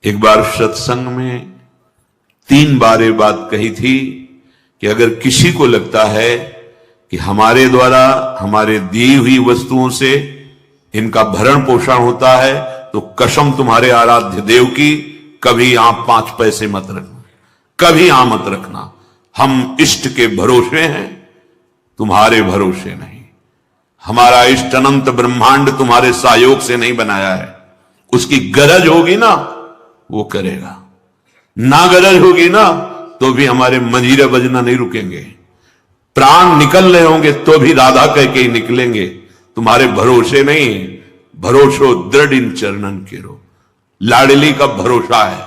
एक बार सत्संग में 3 बार ये बात कही थी कि अगर किसी को लगता है कि हमारे द्वारा हमारे दी हुई वस्तुओं से इनका भरण पोषण होता है तो कसम तुम्हारे आराध्य देव की, कभी आप 5 पैसे मत रखना, कभी आप मत रखना। हम इष्ट के भरोसे हैं, तुम्हारे भरोसे नहीं। हमारा इष्ट अनंत ब्रह्मांड तुम्हारे सहयोग से नहीं बनाया है। उसकी गरज होगी ना वो करेगा, ना गरज होगी ना तो भी हमारे मंजीरे बजना नहीं रुकेंगे। प्राण निकल रहे होंगे तो भी राधा कह के ही निकलेंगे। तुम्हारे भरोसे नहीं, भरोसो दृढ़ इन चरणन केरो। लाडली का भरोसा है।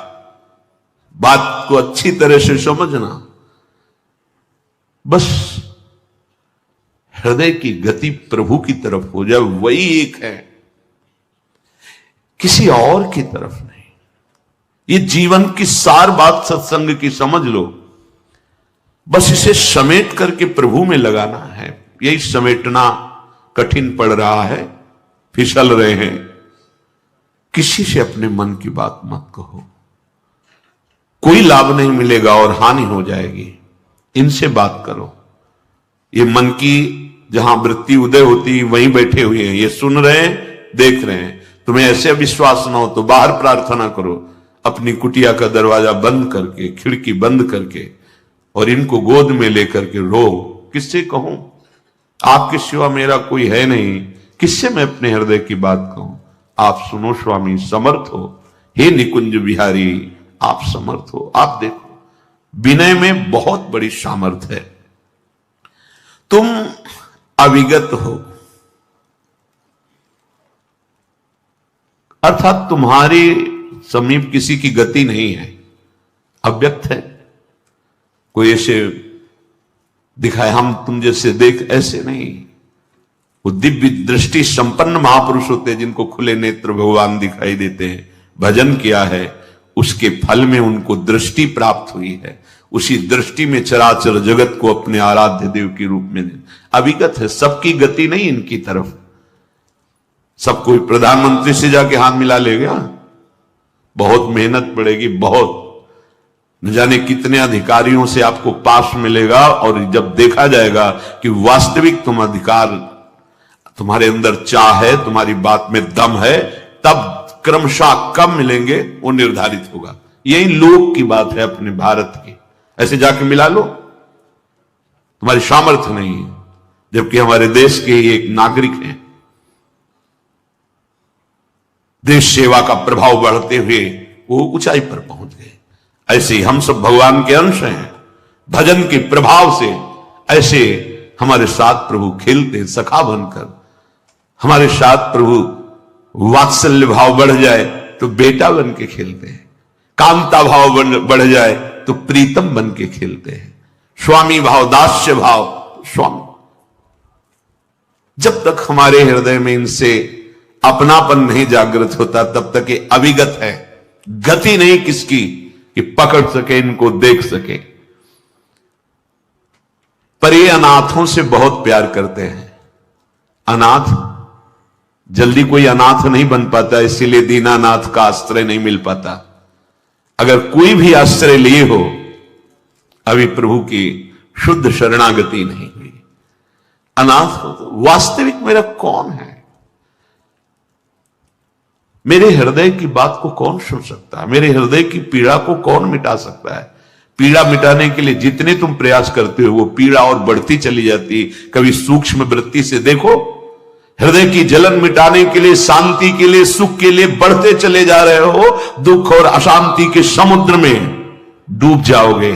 बात को अच्छी तरह से समझना। बस हृदय की गति प्रभु की तरफ हो जाए, वही एक है, किसी और की तरफ नहीं। ये जीवन की सार बात सत्संग की समझ लो। बस इसे समेट करके प्रभु में लगाना है। यही समेटना कठिन पड़ रहा है, फिसल रहे हैं। किसी से अपने मन की बात मत कहो, कोई लाभ नहीं मिलेगा और हानि हो जाएगी। इनसे बात करो। ये मन की जहां वृत्ति उदय होती वहीं बैठे हुए हैं, ये सुन रहे हैं, देख रहे हैं। तुम्हें ऐसे विश्वास ना हो तो बाहर प्रार्थना करो, अपनी कुटिया का दरवाजा बंद करके, खिड़की बंद करके, और इनको गोद में लेकर के रो। किससे कहूं? आपके सिवा मेरा कोई है नहीं, किससे मैं अपने हृदय की बात कहूं? आप सुनो स्वामी, समर्थ हो। हे निकुंज बिहारी, आप समर्थ हो। आप देखो, विनय में बहुत बड़ी सामर्थ्य है। तुम अविगत हो, अर्थात तुम्हारे समीप किसी की गति नहीं है, अव्यक्त है। कोई ऐसे दिखाए हम तुम जैसे देख, ऐसे नहीं। वो दिव्य दृष्टि संपन्न महापुरुष होते हैं जिनको खुले नेत्र भगवान दिखाई देते हैं। भजन किया है, उसके फल में उनको दृष्टि प्राप्त हुई है। उसी दृष्टि में चराचर जगत को अपने आराध्य देव के रूप में अविगत है। सबकी गति नहीं इनकी तरफ। सब कोई प्रधानमंत्री से जाके हाथ मिला लेगा? बहुत मेहनत पड़ेगी, बहुत। न जाने कितने अधिकारियों से आपको पास मिलेगा, और जब देखा जाएगा कि वास्तविक तुम अधिकार, तुम्हारे अंदर चाह है, तुम्हारी बात में दम है, तब क्रमशः कब मिलेंगे वो निर्धारित होगा। यही लोक की बात है अपने भारत की। ऐसे जाके मिला लो, तुम्हारी सामर्थ्य नहीं है, जबकि हमारे देश के ही एक नागरिक हैं। देश सेवा का प्रभाव बढ़ते हुए वो ऊंचाई पर पहुंच गए। ऐसे ही हम सब भगवान के अंश हैं। भजन के प्रभाव से ऐसे हमारे साथ प्रभु खेलते, सखा बनकर। हमारे साथ प्रभु वात्सल्य भाव बढ़ जाए तो बेटा बन के खेलते हैं, कांता भाव बढ़ जाए तो प्रीतम बन के खेलते हैं, स्वामी भाव, दास्य भाव, स्वामी। जब तक हमारे हृदय में इनसे अपनापन नहीं जागृत होता तब तक ये अविगत है। गति नहीं किसकी कि पकड़ सके, इनको देख सके। पर ये अनाथों से बहुत प्यार करते हैं। अनाथ जल्दी कोई अनाथ नहीं बन पाता, इसीलिए दीनानाथ का आश्रय नहीं मिल पाता। अगर कोई भी आश्रय लिए हो, अभी प्रभु की शुद्ध शरणागति नहीं हुई, अनाथ हो तो वास्तविक मेरा कौन है? मेरे हृदय की बात को कौन सुन सकता है? मेरे हृदय की पीड़ा को कौन मिटा सकता है? पीड़ा मिटाने के लिए जितने तुम प्रयास करते हो वो पीड़ा और बढ़ती चली जाती। कभी सूक्ष्म वृत्ति से देखो, हृदय की जलन मिटाने के लिए, शांति के लिए, सुख के लिए बढ़ते चले जा रहे हो, दुख और अशांति के समुद्र में डूब जाओगे।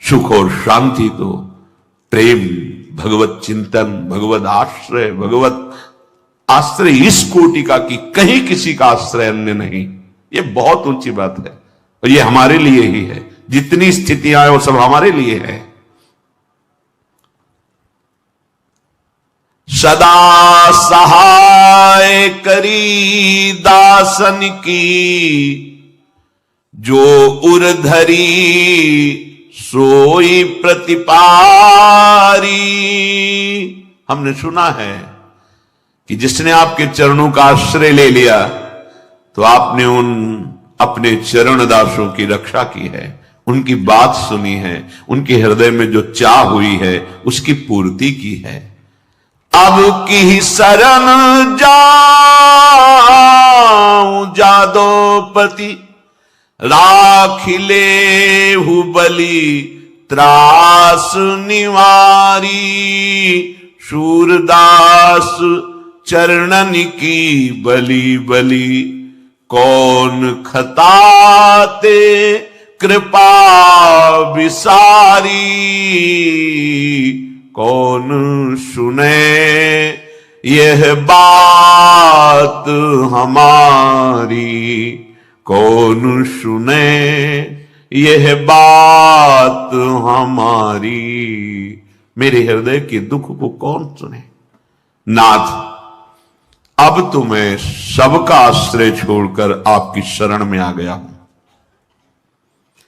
सुख और शांति तो प्रेम, भगवत चिंतन, भगवत आश्रय, भगवत आश्रय इस कोटि का कि कहीं किसी का आश्रय अन्य नहीं। ये बहुत ऊंची बात है, और ये हमारे लिए ही है। जितनी स्थितियां हैं वो सब हमारे लिए है। सदा सहाय करी दासन की, जो उर्धरी सोई प्रतिपारी। हमने सुना है कि जिसने आपके चरणों का आश्रय ले लिया तो आपने उन अपने चरण दासों की रक्षा की है, उनकी बात सुनी है, उनके हृदय में जो चाह हुई है उसकी पूर्ति की है। अब की शरण जाऊं जादोपति, राखिले हुबली त्रास निवारी। शूरदास चरणन की बली बली, कौन खताते कृपा विसारी। कौन सुने यह बात हमारी, कौन सुने यह बात हमारी। मेरे हृदय के दुख को कौन सुने। नाथ, अब तो मैं सबका आश्रय छोड़कर आपकी शरण में आ गया हूं।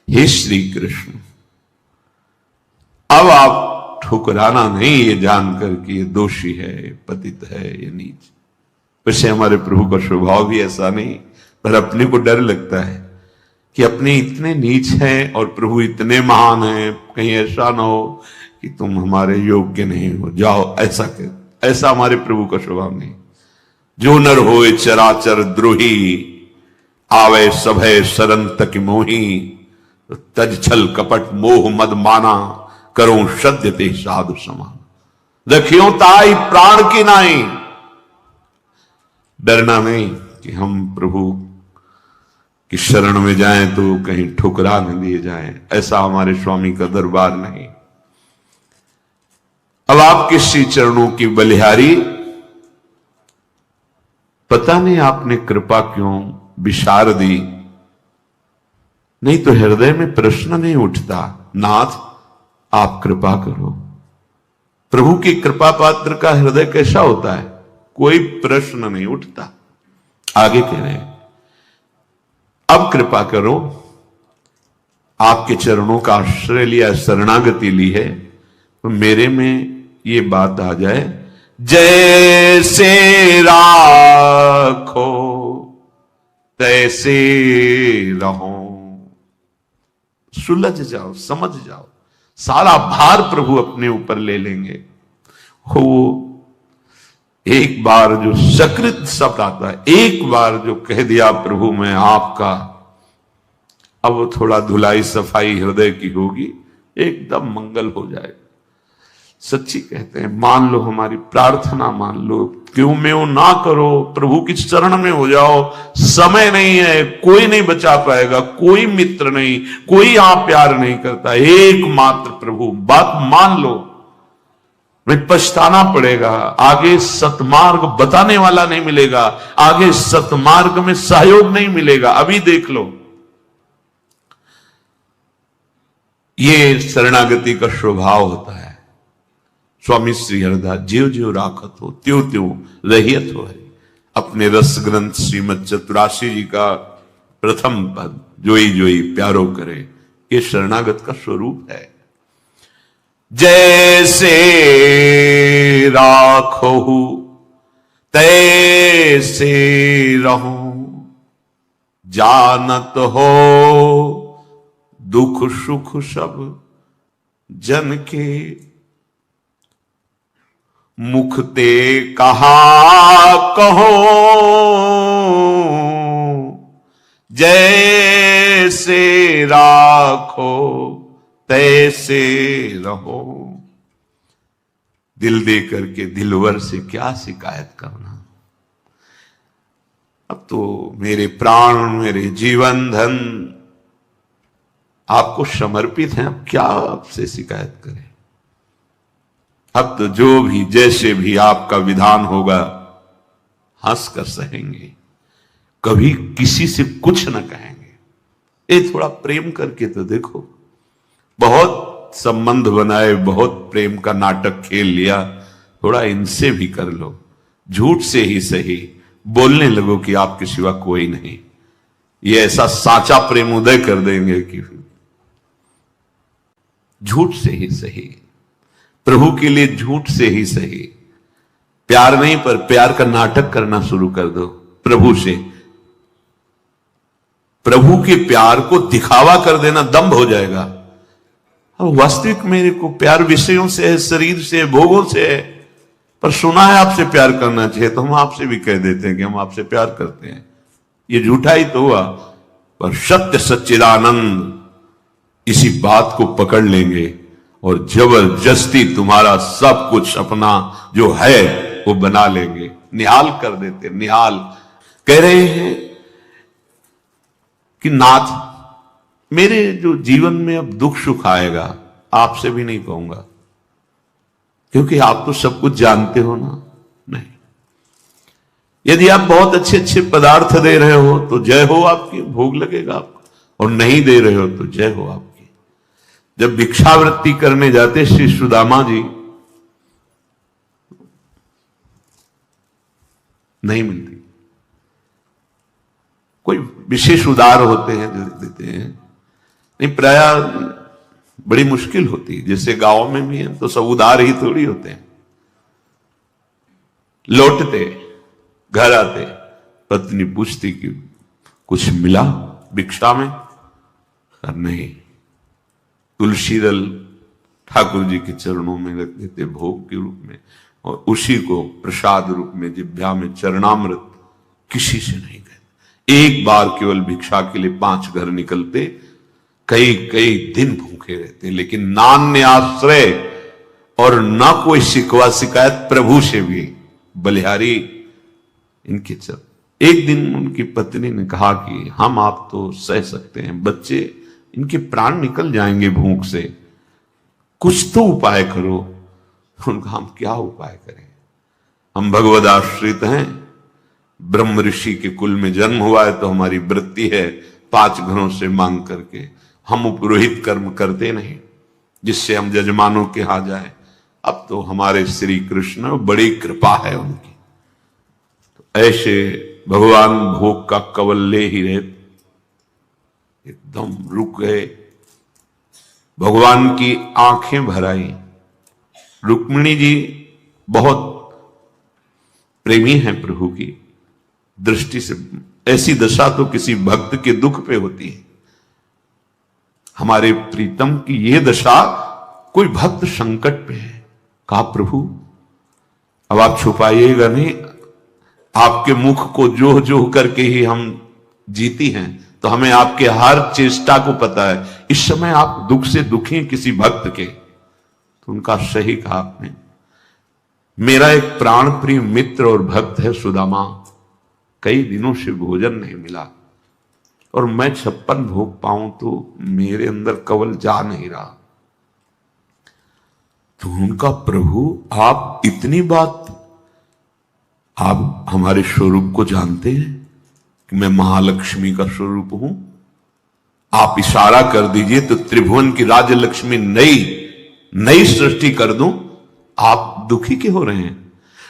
हे श्री कृष्ण, अब आप ठुकराना नहीं ये जानकर कि ये दोषी है, पतित है, ये नीच। वैसे हमारे प्रभु का स्वभाव भी ऐसा नहीं, पर अपने को डर लगता है कि अपने इतने नीच हैं और प्रभु इतने महान हैं, कहीं ऐसा ना हो कि तुम हमारे योग्य नहीं हो, जाओ ऐसा कर। ऐसा हमारे प्रभु का स्वभाव नहीं। जो नर होए चराचर द्रोही, आवे सभय शरण तक मोही। तज छल कपट मोह मद माना, करो सद्य ते साधु समान। रखियो ताई प्राण की नाई। डरना नहीं कि हम प्रभु की शरण में जाएं तो कहीं ठुकरा न दिए जाएं, ऐसा हमारे स्वामी का दरबार नहीं। अब आपके श्री चरणों की बलिहारी, पता नहीं आपने कृपा क्यों विसार दी, नहीं तो हृदय में प्रश्न नहीं उठता। नाथ, आप कृपा करो। प्रभु की कृपा पात्र का हृदय कैसा होता है, कोई प्रश्न नहीं उठता। आगे कह रहे हैं, अब कृपा करो, आपके चरणों का आश्रय लिया, शरणागति ली है, तो मेरे में ये बात आ जाए, जैसे राखो तैसे रहो। सुलझ जाओ, समझ जाओ, सारा भार प्रभु अपने ऊपर ले लेंगे। वो एक बार जो सकृत शब्द आता है, एक बार जो कह दिया प्रभु मैं आपका, अब वो थोड़ा धुलाई सफाई हृदय की होगी, एकदम मंगल हो जाएगा। सच्ची कहते हैं, मान लो हमारी प्रार्थना, मान लो, क्यों में वो ना करो, प्रभु की चरण में हो जाओ। समय नहीं है, कोई नहीं बचा पाएगा, कोई मित्र नहीं, कोई आप प्यार नहीं करता, एकमात्र प्रभु। बात मान लो, नहीं पछताना पड़ेगा, आगे सतमार्ग बताने वाला नहीं मिलेगा, आगे सतमार्ग में सहयोग नहीं मिलेगा। अभी देख लो, ये शरणागति का स्वभाव होता है। स्वामी श्री हरिदास, ज्यो ज्यो राखत हो त्यों त्यों रहियत हो है। अपने रस ग्रंथ श्रीमद चतुराशी जी का प्रथम पद, जोई जोई प्यारो करे, ये शरणागत का स्वरूप है। जैसे राखो तैसे रहो, जानत हो दुख सुख सब जन के। मुख ते कहा कहो जैसे राखो तैसे रहो। दिल दे करके दिलवर से क्या शिकायत करना। अब तो मेरे प्राण, मेरे जीवन धन आपको समर्पित हैं, अब क्या आपसे शिकायत करें। अब तो जो भी जैसे भी आपका विधान होगा हंस कर सहेंगे, कभी किसी से कुछ न कहेंगे। ये थोड़ा प्रेम करके तो देखो, बहुत संबंध बनाए, बहुत प्रेम का नाटक खेल लिया, थोड़ा इनसे भी कर लो। झूठ से ही सही बोलने लगो कि आपके सिवा कोई नहीं। ये ऐसा साचा प्रेम उदय कर देंगे कि झूठ से ही सही, प्रभु के लिए झूठ से ही सही। प्यार नहीं, पर प्यार का नाटक करना शुरू कर दो प्रभु से। प्रभु के प्यार को दिखावा कर देना दंभ हो जाएगा। अब वास्तविक मेरे को प्यार विषयों से है, शरीर से, भोगों से है, पर सुना है आपसे प्यार करना चाहिए, तो हम आपसे भी कह देते हैं कि हम आपसे प्यार करते हैं। ये झूठा ही तो हुआ, पर सत्य सच्चिदानंद इसी बात को पकड़ लेंगे और जबरदस्ती तुम्हारा सब कुछ अपना जो है वो बना लेंगे, निहाल कर देते। निहाल कह रहे हैं कि नाथ, मेरे जो जीवन में अब दुख सुख आएगा आपसे भी नहीं कहूंगा, क्योंकि आप तो सब कुछ जानते हो ना। नहीं, यदि आप बहुत अच्छे अच्छे पदार्थ दे रहे हो तो जय हो आपकी, भोग लगेगा आपको, और नहीं दे रहे हो तो जय हो आपकी। जब भिक्षावृत्ति करने जाते श्री सुदामा जी, नहीं मिलती, कोई विशेष उदार होते हैं जो देते हैं, नहीं प्राय बड़ी मुश्किल होती है। जैसे गांव में भी है तो सब उदार ही थोड़ी होते हैं। लौटते घर आते पत्नी पूछती कि कुछ मिला भिक्षा में, और नहीं, तुलसी दल ठाकुर जी के चरणों में रख देते भोग के रूप में, और उसी को प्रसाद रूप में जिह्वा में चरणामृत किसी से नहीं कहते। एक बार केवल भिक्षा के लिए 5 घर निकलते, कई कई दिन भूखे रहते, लेकिन नान्य आश्रय और ना कोई शिकवा शिकायत प्रभु से भी। बलिहारी इनके चल, एक दिन उनकी पत्नी ने कहा कि हम आप तो सह सकते हैं, बच्चे इनके प्राण निकल जाएंगे भूख से, कुछ तो उपाय करो। उनका हम क्या उपाय करें, हम भगवद आश्रित हैं, ब्रह्म ऋषि के कुल में जन्म हुआ है, तो हमारी वृत्ति है 5 घरों से मांग करके, हम उपरोहित कर्म करते नहीं जिससे हम जजमानों के यहां जाए। अब तो हमारे श्री कृष्ण, बड़ी कृपा है उनकी, तो ऐसे भगवान भोग का कवल ले ही रहे, एकदम रुक गए। भगवान की आंखें भर आई। रुक्मिणी जी बहुत प्रेमी हैं प्रभु की दृष्टि से, ऐसी दशा तो किसी भक्त के दुख पे होती है। हमारे प्रीतम की यह दशा, कोई भक्त संकट पे है, कहा प्रभु अब आप छुपाइएगा नहीं, आपके मुख को जो जो करके ही हम जीती हैं, तो हमें आपके हर चेष्टा को पता है। इस समय आप दुख से दुखी हैं किसी भक्त के, तो उनका सही कहा आपने। मेरा एक प्राण प्रिय मित्र और भक्त है सुदामा, कई दिनों से भोजन नहीं मिला, और मैं 56 भोग पाऊं तो मेरे अंदर कवल जा नहीं रहा। तो उनका प्रभु आप इतनी बात, आप हमारे स्वरूप को जानते हैं कि मैं महालक्ष्मी का स्वरूप हूं, आप इशारा कर दीजिए तो त्रिभुवन की राज्य लक्ष्मी नई सृष्टि कर दूं, आप दुखी क्यों हो रहे हैं?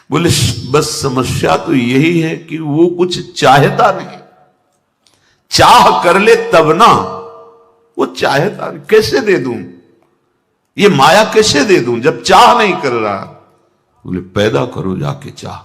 बोले बस समस्या तो यही है कि वो कुछ चाहता नहीं, चाह कर ले तब ना, वो चाहता नहीं, कैसे दे दूं ये माया, कैसे दे दूं जब चाह नहीं कर रहा? बोले पैदा करो जाके चाह।